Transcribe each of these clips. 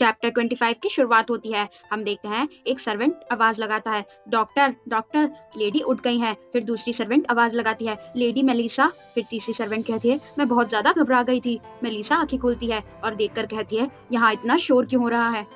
Chapter 25 की शुरुआत होती है। हम देखते हैं एक सर्वेंट आवाज लगाता है, डॉक्टर डॉक्टर। लेडी उठ गई है। फिर दूसरी सर्वेंट आवाज लगाती है, लेडी मेलिसा। फिर तीसरी सर्वेंट कहती है, मैं बहुत ज्यादा घबरा गई थी। मेलिसा आंखें खोलती है और देखकर कहती है, यहाँ इतना शोर क्यों हो रहा है।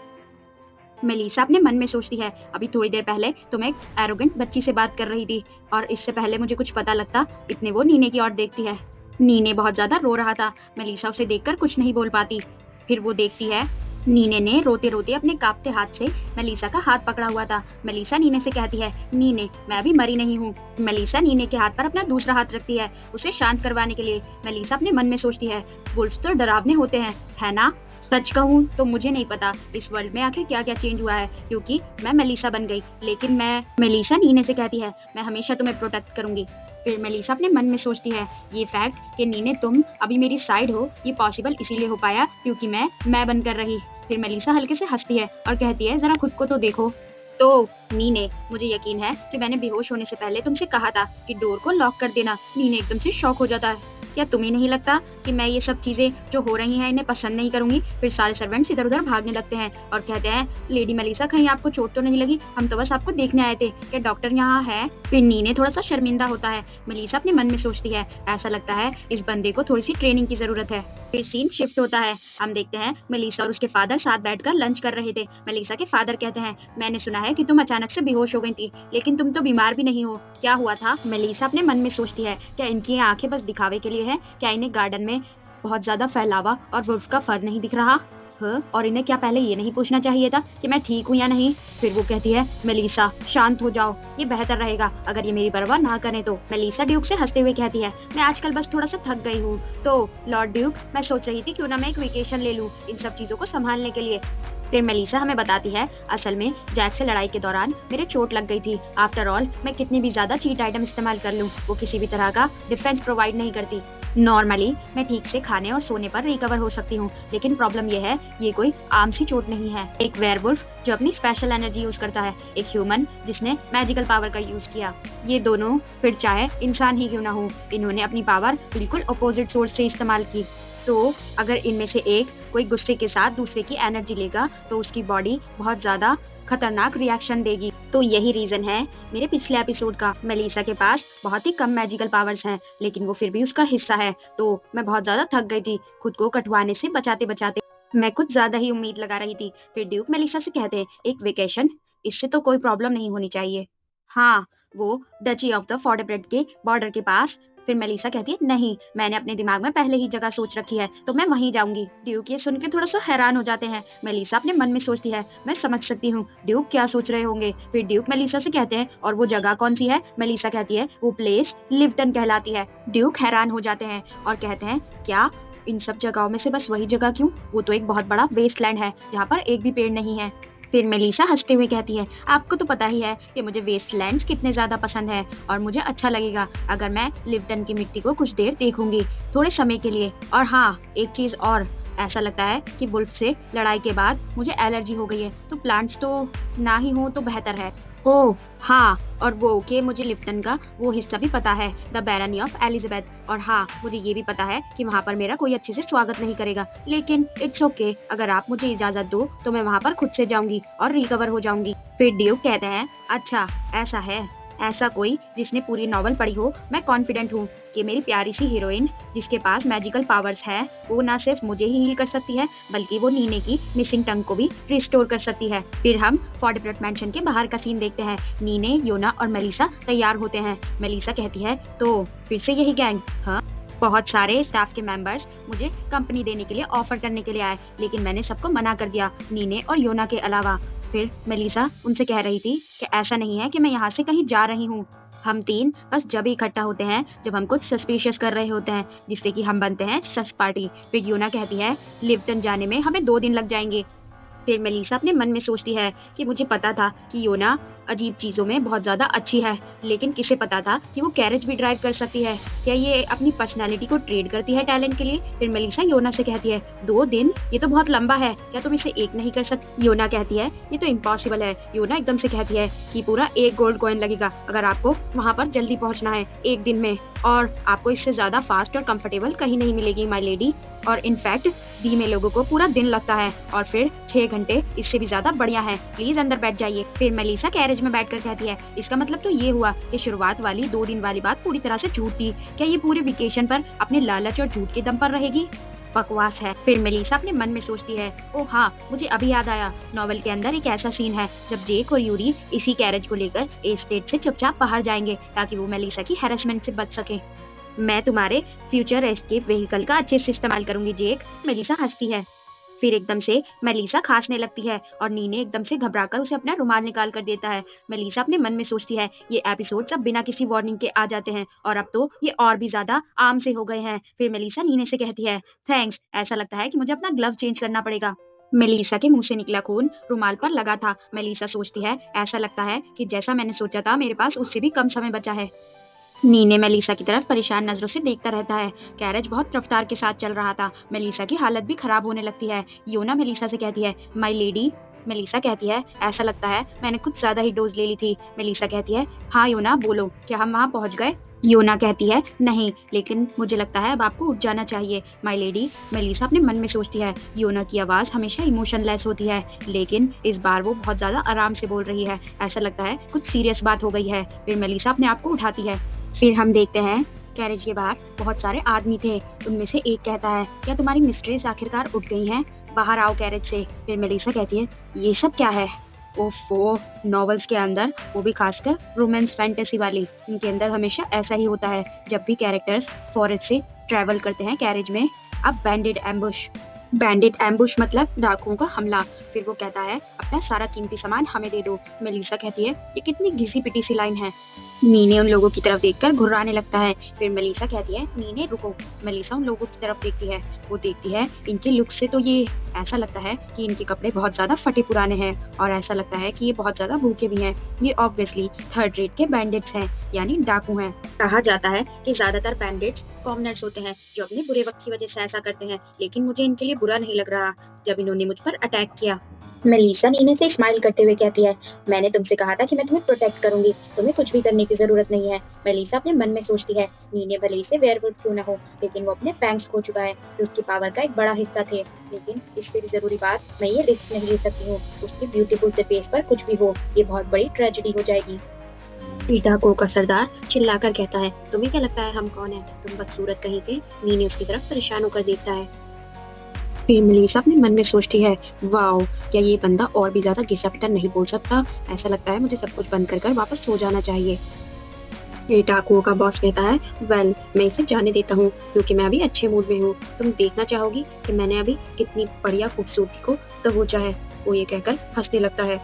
मेलिसा अपने मन में सोचती है, अभी थोड़ी देर पहले तुम एक एरोगेंट बच्ची से बात कर रही थी और इससे पहले मुझे कुछ पता लगता इतने वो नीने की ओर देखती है। नीने बहुत ज्यादा रो रहा था। मेलिसा उसे देखकर कुछ नहीं बोल पाती। फिर वो देखती है, नीने ने रोते रोते अपने कांपते हाथ से मेलिसा का हाथ पकड़ा हुआ था। मेलिसा नीने से कहती है, नीने मैं अभी मरी नहीं हूँ। मेलिसा नीने के हाथ पर अपना दूसरा हाथ रखती है उसे शांत करवाने के लिए। मेलिसा अपने मन में सोचती है, वुल्फ्स तो डरावने होते हैं, है ना। सच कहूँ तो मुझे नहीं पता इस वर्ल्ड में आखिर क्या क्या चेंज हुआ है, क्योंकि मैं मेलिसा बन गई। लेकिन मेलिसा नीने से कहती है, मैं हमेशा तुम्हें प्रोटेक्ट करूंगी। फिर मेलिसा अपने मन में सोचती है, ये फैक्ट कि नीने तुम अभी मेरी साइड हो, ये पॉसिबल इसीलिए हो पाया क्योंकि मैं बनकर रही। फिर मेलिसा हल्के से हंसती है और कहती है, जरा खुद को तो देखो। तो नीने, मुझे यकीन है कि मैंने बेहोश होने से पहले तुमसे कहा था कि डोर को लॉक कर देना। नीने एकदम से शॉक हो जाता है, क्या तुम्हें नहीं लगता कि मैं ये सब चीजें जो हो रही हैं इन्हें पसंद नहीं करूंगी। फिर सारे सर्वेंट्स इधर उधर भागने लगते हैं और कहते हैं, लेडी मेलिसा कहीं आपको चोट तो नहीं लगी, हम तो बस आपको देखने आए थे, क्या डॉक्टर यहाँ है। फिर नीने थोड़ा सा शर्मिंदा होता है। मेलिसा अपने मन में सोचती है, ऐसा लगता है इस बंदे को थोड़ी सी ट्रेनिंग की जरूरत है। फिर सीन शिफ्ट होता है। हम देखते हैं मेलिसा और उसके फादर साथ बैठकर लंच कर रहे थे। मेलिसा के फादर कहते हैं, मैंने सुना है कि तुम अचानक से बेहोश हो गई थी, लेकिन तुम तो बीमार भी नहीं हो, क्या हुआ था। मेलिसा अपने मन में सोचती है, क्या इनकी आंखें बस दिखावे के लिए है, क्या इन्हें गार्डन में बहुत ज्यादा फैलावा और वुल्फ का फर नहीं दिख रहा और इन्हें क्या पहले ये नहीं पूछना चाहिए था कि मैं ठीक हूँ या नहीं। फिर वो कहती है, मेलिसा शांत हो जाओ, ये बेहतर रहेगा अगर ये मेरी परवाह ना करें तो। मेलिसा ड्यूक से हंसते हुए कहती है, मैं आजकल बस थोड़ा सा थक गई हूँ, तो लॉर्ड ड्यूक मैं सोच रही थी क्यों ना मैं एक वेकेशन ले लूँ इन सब चीजों को संभालने के लिए। फिर मेलिसा हमें बताती है, असल में जैक से लड़ाई के दौरान मेरे चोट लग गई थी। आफ्टर ऑल मैं कितनी भी ज्यादा चीट आइटम इस्तेमाल कर लूँ, वो किसी भी तरह का डिफेंस प्रोवाइड नहीं करती। नॉर्मली मैं ठीक से खाने और सोने पर रिकवर हो सकती हूँ, लेकिन प्रॉब्लम ये है, ये कोई आम सी चोट नहीं है। एक वेयरवुल्फ जो अपनी स्पेशल एनर्जी यूज करता है, एक ह्यूमन जिसने मैजिकल पावर का यूज किया। ये दोनों फिर चाहे इंसान ही क्यों ना हो, इन्होंने अपनी पावर बिल्कुल अपोजिट सोर्स से इस्तेमाल की। तो अगर इनमें से एक कोई गुस्से के साथ दूसरे की एनर्जी लेगा तो उसकी बॉडी बहुत ज्यादा खतरनाक रिएक्शन देगी। तो यही रीजन है मेरे पिछले एपिसोड का। मेलिसा के पास बहुत ही कम मैजिकल पावर्स हैं, लेकिन वो फिर भी उसका हिस्सा है। तो मैं बहुत ज्यादा थक गई थी खुद को कटवाने से बचाते बचाते, मैं कुछ ज्यादा ही उम्मीद लगा रही थी। फिर ड्यूक मेलिसा से कहते हैं, एक वेकेशन, इससे तो कोई प्रॉब्लम नहीं होनी चाहिए। हाँ, वो डची ऑफ द फोर्डेब्रेड के बॉर्डर के पास। फिर मेलिसा कहती है, नहीं, मैंने अपने दिमाग में पहले ही जगह सोच रखी है, तो मैं वहीं जाऊंगी। ड्यूक ये सुन के थोड़ा सा हैरान हो जाते हैं। मेलिसा अपने मन में सोचती है, मैं समझ सकती हूँ ड्यूक क्या सोच रहे होंगे। फिर ड्यूक मेलिसा से कहते हैं, और वो जगह कौन सी है। मेलिसा कहती है, वो प्लेस लिवटन कहलाती है। ड्यूक हैरान हो जाते हैं और कहते हैं, क्या इन सब जगहों में से बस वही जगह क्यों, वो तो एक बहुत बड़ा वेस्टलैंड है जहाँ पर एक भी पेड़ नहीं है। फिर मेलिसा हंसते हुए कहती है, आपको तो पता ही है कि मुझे वेस्टलैंड्स कितने ज्यादा पसंद है और मुझे अच्छा लगेगा अगर मैं लिवटन की मिट्टी को कुछ देर देखूंगी, थोड़े समय के लिए। और हाँ, एक चीज और, ऐसा लगता है कि वुल्फ से लड़ाई के बाद मुझे एलर्जी हो गई है, तो प्लांट्स तो ना ही हो तो बेहतर है। ओह हाँ, और वो कि मुझे लिप्टन का वो हिस्सा भी पता है, द बैरनी ऑफ एलिजाबेथ। और हाँ, मुझे ये भी पता है कि वहाँ पर मेरा कोई अच्छे से स्वागत नहीं करेगा, लेकिन इट्स ओके, अगर आप मुझे इजाजत दो तो मैं वहाँ पर खुद से जाऊंगी और रिकवर हो जाऊंगी। फिर ड्यूक कहते हैं, अच्छा ऐसा है, ऐसा कोई जिसने पूरी नॉवल पढ़ी हो, मैं कॉन्फिडेंट हूँ कि मेरी प्यारी सी हीरोइन जिसके पास मैजिकल पावर्स है, वो ना सिर्फ मुझे ही हील कर सकती है, बल्कि वो नीने की मिसिंग टंग को भी रिस्टोर कर सकती है। फिर हम फोर्डेब्रेड मैंशन के बाहर का सीन देखते हैं। नीने, योना और मेलिसा तैयार होते हैं। मेलिसा कहती है, तो फिर से यही गैंग। हाँ, बहुत सारे स्टाफ के मेंबर्स मुझे कंपनी देने के लिए ऑफर करने के लिए आए, लेकिन मैंने सबको मना कर दिया, नीने और योना के अलावा। फिर मेलिसा उनसे कह रही थी कि ऐसा नहीं है कि मैं यहाँ से कहीं जा रही हूँ, हम तीन बस जब इकट्ठा होते हैं जब हम कुछ सस्पिशियस कर रहे होते हैं, जिससे कि हम बनते हैं सस पार्टी। फिर योना कहती है, लिवटन जाने में हमें 2 दिन लग जाएंगे। फिर मेलिसा अपने मन में सोचती है कि मुझे पता था कि योना अजीब चीजों में बहुत ज्यादा अच्छी है, लेकिन किसे पता था कि वो कैरेज भी ड्राइव कर सकती है। क्या ये अपनी पर्सनैलिटी को ट्रेड करती है टैलेंट के लिए? फिर मेलिसा योना से कहती है 2 दिन, ये तो बहुत लंबा है, क्या तुम इसे एक नहीं कर सकती? योना कहती है ये तो इम्पॉसिबल है। योना एकदम से कहती है कि पूरा 1 गोल्ड कॉइन लगेगा अगर आपको वहाँ पर जल्दी पहुँचना है 1 दिन में, और आपको इससे ज्यादा फास्ट और कंफर्टेबल कहीं नहीं मिलेगी माई लेडी। और इनफैक्ट दी में लोगों को पूरा दिन लगता है और फिर 6 घंटे इससे भी ज्यादा बढ़िया है, प्लीज अंदर बैठ जाइए। फिर मेलिसा कैरेज में बैठकर कहती है इसका मतलब तो ये हुआ कि शुरुआत वाली 2 दिन वाली बात पूरी तरह से झूठ थी। क्या ये पूरे वेकेशन पर अपने लालच और झूठ के दम पर रहेगी? बकवास है। फिर मेलिसा अपने मन में सोचती है ओह हाँ, मुझे अभी याद आया, नॉवेल के अंदर एक ऐसा सीन है जब जेक और यूरी इसी कैरेज को लेकर एस्टेट से चुपचाप बाहर जाएंगे ताकि वो मेलिसा की हैरेसमेंट से बच सके। मैं तुम्हारे फ्यूचर एस्केप व्हीकल का अच्छे से इस्तेमाल करूंगी जेक। मेलिसा हंसती है। फिर एकदम से मेलिसा खांसने लगती है और नीने एकदम से घबराकर उसे अपना रुमाल निकाल कर देता है। मेलिसा अपने मन में सोचती है ये एपिसोड सब बिना किसी वार्निंग के आ जाते हैं और अब तो ये और भी ज्यादा आम से हो गए हैं। फिर मेलिसा नीने से कहती है थैंक्स, ऐसा लगता है कि मुझे अपना ग्लव चेंज करना पड़ेगा। मेलिसा के मुंह से निकला खून रुमाल पर लगा था। मेलिसा सोचती है ऐसा लगता है कि जैसा मैंने सोचा था मेरे पास उससे भी कम समय बचा है। नीने मेलिसा की तरफ परेशान नजरों से देखता रहता है। कैरेज बहुत रफ्तार के साथ चल रहा था। मेलिसा की हालत भी खराब होने लगती है। योना मेलिसा से कहती है माई लेडी। मेलिसा कहती है ऐसा लगता है मैंने कुछ ज्यादा ही डोज ले ली थी। मेलिसा कहती है हाँ योना बोलो, क्या हम वहाँ पहुँच गए? योना कहती है नहीं, लेकिन मुझे लगता है अब आपको उठ जाना चाहिए माई लेडी। मेलिसा अपने मन में सोचती है योना की आवाज हमेशा इमोशनलेस होती है, लेकिन इस बार वो बहुत ज्यादा आराम से बोल रही है। ऐसा लगता है कुछ सीरियस बात हो गई है। फिर मेलिसा अपने आप को उठाती है। फिर हम देखते हैं कैरेज के बाहर बहुत सारे आदमी थे। उनमें से एक कहता है क्या तुम्हारी मिस्ट्रेस आखिरकार उठ गई हैं? बाहर आओ कैरेज से। फिर मेलिसा कहती है ये सब क्या है? ओफो, नॉवेल्स के अंदर, वो भी खासकर रोमांस फैंटेसी वाली, इनके अंदर हमेशा ऐसा ही होता है जब भी कैरेक्टर्स फॉरेस्ट से ट्रैवल करते हैं कैरेज में। अब बैंडेड एम्बुश। बैंडेड एम्बुश मतलब डाकुओं का हमला। फिर वो कहता है अपना सारा कीमती सामान हमें दे दो। मेलिसा कहती है ये कितनी घिसी पिटी सी लाइन है। नीने उन लोगों की तरफ देखकर घुर्राने लगता है। फिर मेलिसा कहती है नीने रुको। मेलिसा उन लोगों की तरफ देखती है। वो देखती है इनके लुक से तो ये ऐसा लगता है कि इनके कपड़े बहुत ज्यादा फटे पुराने हैं और ऐसा लगता है कि ये बहुत ज्यादा भूखे भी हैं। ये ऑब्वियसली थर्ड रेट के बैंडिट्स हैं, यानी डाकू हैं। कहा जाता है कि ज्यादातर बैंडिट्स कॉमनर्स होते हैं जो अपने बुरे वक्त की वजह से ऐसा करते हैं, लेकिन मुझे इनके लिए बुरा नहीं लग रहा जब इन्होंने मुझ पर अटैक किया। मेलिसा नीने से स्माइल करते हुए कहती है मैंने तुमसे कहा था कि मैं तुम्हें प्रोटेक्ट करूंगी, तुम्हें कुछ भी करने की जरूरत नहीं है। मेलिसा अपने मन में सोचती है नीने भले ही से वेयरवुल्फ क्यों न हो, लेकिन वो अपने फैंग्स खो चुका है जो उसकी पावर का एक बड़ा हिस्सा थे। लेकिन इससे भी जरूरी बात, मैं ये रिस्क नहीं ले सकती हूँ उसकी ब्यूटीफुल से फेस पर कुछ भी हो, ये बहुत बड़ी ट्रेजेडी हो जाएगी। डाकुओं का सरदार चिल्लाकर कहता है तुम्हें क्या लगता है हम कौन है, तुम बदसूरत कहीं के। नीने उसकी तरफ परेशान होकर देखता है। फिर मेलिसा अपने मन में सोचती है वाओ, क्या ये बंदा और भी ज्यादा घिसा पिटा नहीं बोल सकता? ऐसा लगता है मुझे सब कुछ बंद कर वापस सो जाना चाहिए। ये डाकुओं का बॉस कहता है वेल, मैं इसे जाने देता हूँ क्योंकि मैं अभी अच्छे मूड में हूँ। तुम देखना चाहोगी कि मैंने अभी कितनी बढ़िया खूबसूरती को दबोचा है। वो ये कहकर हंसने लगता है।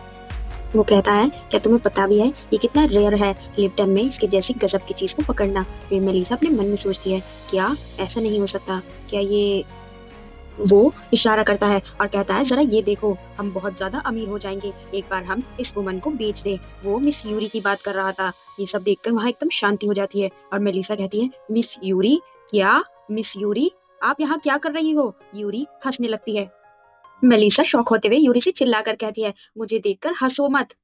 वो कहता है क्या तुम्हें पता भी है ये कितना रेयर है लिप्टन में इसके जैसी गजब की चीज को पकड़ना। फिर मेलिसा अपने मन में सोचती है क्या ऐसा नहीं हो सकता? क्या ये, वो इशारा करता है और कहता है जरा ये देखो, हम बहुत ज्यादा अमीर हो जाएंगे एक बार हम इस वुमन को बेच दे। वो मिस यूरी की बात कर रहा था। ये सब देखकर वहाँ एकदम शांति हो जाती है और मेलिसा कहती है मिस यूरी? क्या मिस यूरी? आप यहाँ क्या कर रही हो? यूरी हंसने लगती है। मेलिसा शॉक होते हुए यूरी से चिल्लाकर कहती है मुझे देखकर हंसो मत।